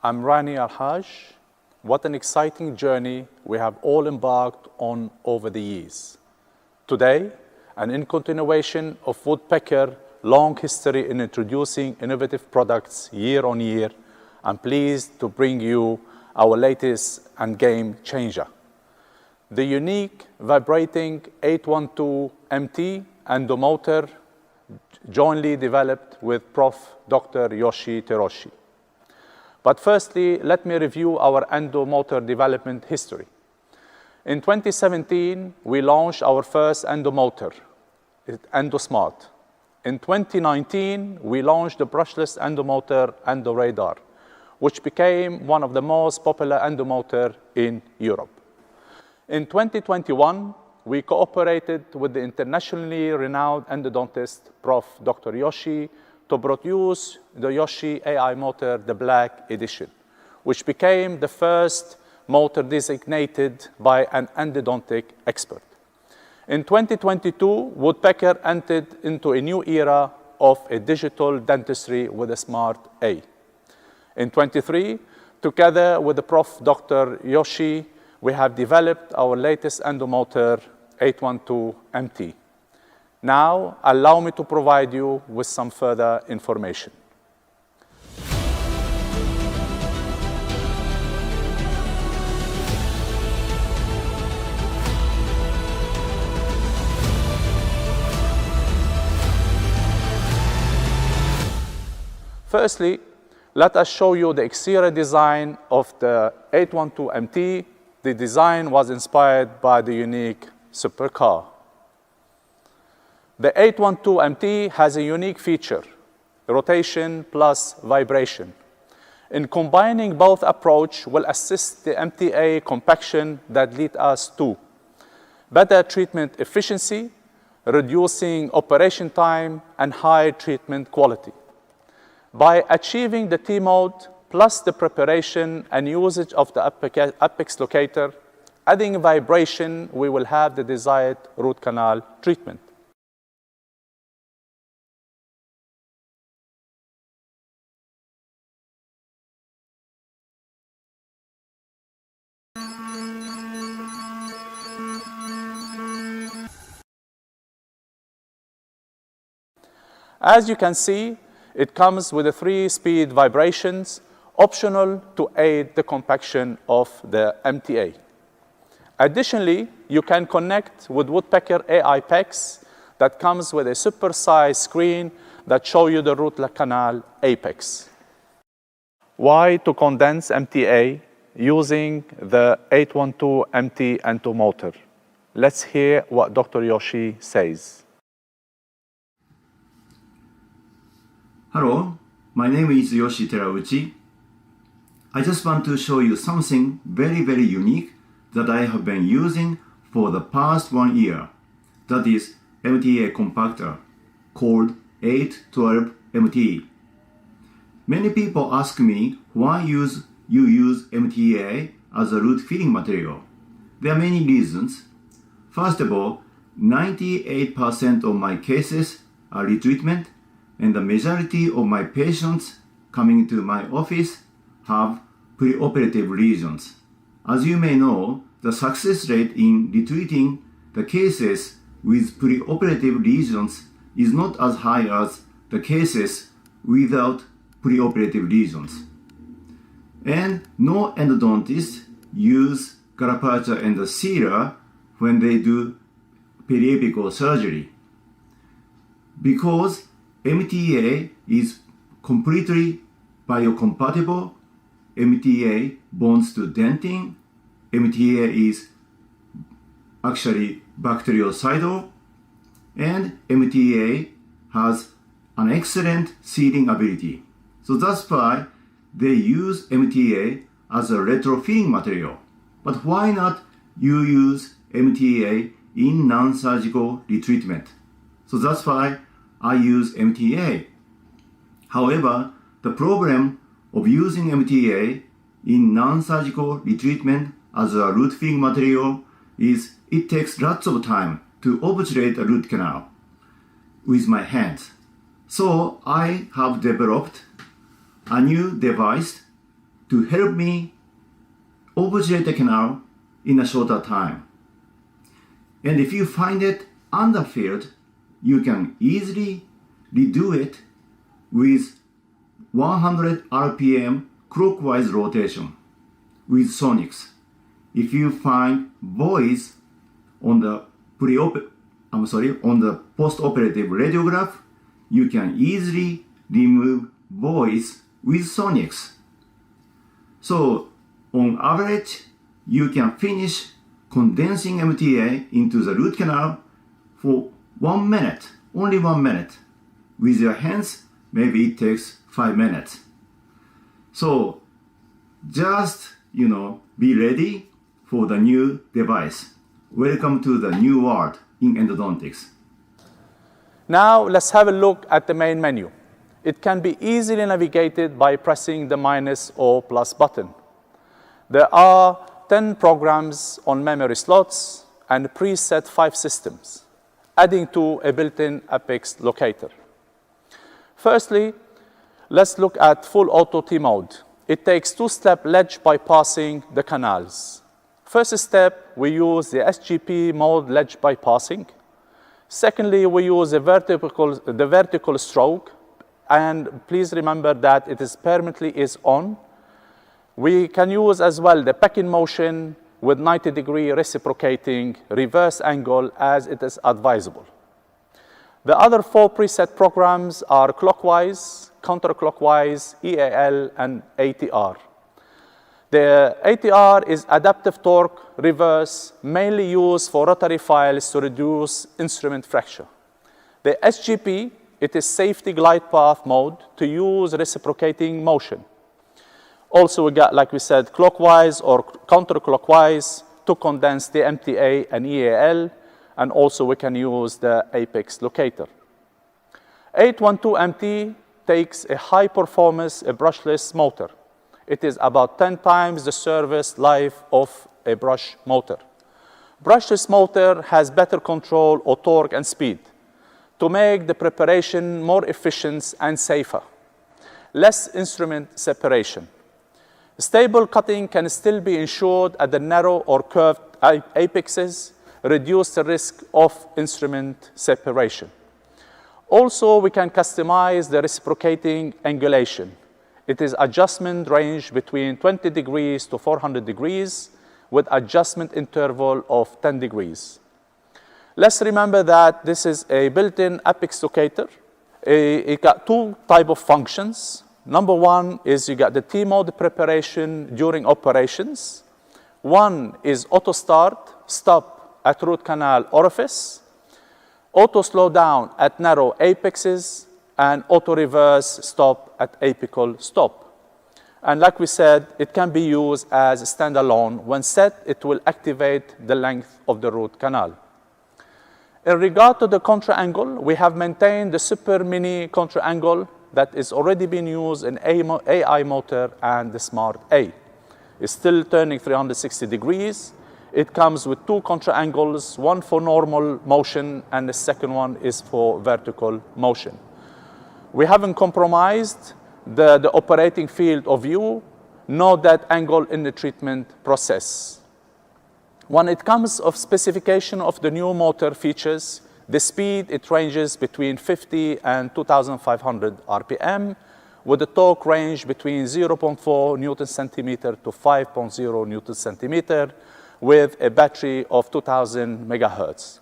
I'm Rani Al-Haj. What an exciting journey we have all embarked on over the years. Today, and in continuation of Woodpecker long history in introducing innovative products year on year, I'm pleased to bring you our latest and game changer. The unique vibrating 812MT endomotor jointly developed with Prof. Dr. Yoshi Teroshi. But firstly, let me review our endomotor development history. In 2017, we launched our first endomotor, EndoSmart. In 2019, we launched the brushless endomotor, EndoRadar, which became one of the most popular endomotor in Europe. In 2021, we cooperated with the internationally renowned endodontist, Prof. Dr. Yoshi, to produce the Yoshi AI motor, the Black Edition, which became the first motor designated by an endodontic expert. In 2022, Woodpecker entered into a new era of a digital dentistry with a Smart A. In 23, together with the Prof. Dr. Yoshi, we have developed our latest endomotor, 812MT. Now, allow me to provide you with some further information. Firstly, let us show you the exterior design of the 812MT. The design was inspired by the unique supercar. The 812MT has a unique feature, rotation plus vibration. In combining both approach will assist the MTA compaction that lead us to better treatment efficiency, reducing operation time, and high treatment quality. By achieving the T-mode plus the preparation and usage of the apex locator, adding vibration, we will have the desired root canal treatment. As you can see, it comes with a 3-speed vibrations, optional to aid the compaction of the MTA. Additionally, you can connect with Woodpecker AI PEX that comes with a super-sized screen that shows you the root canal apex. Why to condense MTA using the 812MT endomotor? Let's hear what Dr. Yoshi says. Hello, my name is Yoshi Terauchi. I just want to show you something very unique that I have been using for the past 1 year. That is MTA compactor called 812MT. Many people ask me why you use MTA as a root filling material. There are many reasons. First of all, 98% of my cases are retreatment, and the majority of my patients coming to my office have preoperative lesions. As you may know, the success rate in retreating the cases with preoperative lesions is not as high as the cases without preoperative lesions. And no endodontists use carapace and the sealer when they do periapical surgery, because MTA is completely biocompatible. MTA bonds to dentin. MTA is actually bactericidal, and MTA has an excellent sealing ability. So that's why they use MTA as a retrofilling material. But why not you use MTA in non-surgical retreatment? So that's why I use MTA. However, the problem of using MTA in non-surgical retreatment as a root filling material is it takes lots of time to obturate a root canal with my hands. So I have developed a new device to help me ovulate the canal in a shorter time. And if you find it underfilled, you can easily redo it with 100 RPM clockwise rotation with sonics. If you find voids on the post-operative radiograph, you can easily remove voids with sonics. So on average, you can finish condensing MTA into the root canal for 1 minute, only 1 minute. With your hands, maybe it takes 5 minutes. So just, be ready for the new device. Welcome to the new world in endodontics. Now let's have a look at the main menu. It can be easily navigated by pressing the minus or plus button. There are 10 programs on memory slots and preset 5 systems, adding to a built-in Apex locator. Firstly, let's look at full auto T mode. It takes 2-step ledge bypassing the canals. First step, we use the SGP mode ledge bypassing. Secondly, we use the vertical stroke, and please remember that it is permanently on. We can use as well the pecking motion with 90-degree reciprocating reverse angle as it is advisable. The other 4 preset programs are clockwise, counterclockwise, EAL, and ATR. The ATR is adaptive torque reverse, mainly used for rotary files to reduce instrument fracture. The SGP, it is safety glide path mode to use reciprocating motion. Also, we got, like we said, clockwise or counterclockwise to condense the MTA and EAL, and also we can use the Apex locator. 812MT takes a high-performance brushless motor. It is about 10 times the service life of a brush motor. Brushless motor has better control of torque and speed to make the preparation more efficient and safer. Less instrument separation. Stable cutting can still be ensured at the narrow or curved apexes, reduce the risk of instrument separation. Also, we can customize the reciprocating angulation. It is adjustment range between 20 degrees to 400 degrees with adjustment interval of 10 degrees. Let's remember that this is a built-in Apex locator. It got 2 types of functions. Number 1 is you got the T-mode preparation during operations. 1 is auto start, stop at root canal orifice, auto slow down at narrow apexes, and auto reverse stop at apical stop. And like we said, it can be used as a standalone. When set, it will activate the length of the root canal. In regard to the contra angle, we have maintained the super mini contra angle that is already being used in AI motor and the Smart A. It's still turning 360 degrees. It comes with 2 contra angles, one for normal motion and the second one is for vertical motion. We haven't compromised the operating field of view, nor that angle in the treatment process. When it comes of specification of the new motor features, the speed, it ranges between 50 and 2,500 RPM, with the torque range between 0.4 Newton centimeter to 5.0 Newton centimeter, with a battery of 2,000 megahertz.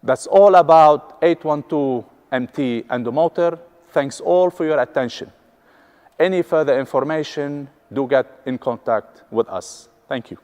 That's all about 812MT and the motor. Thanks all for your attention. Any further information, do get in contact with us. Thank you.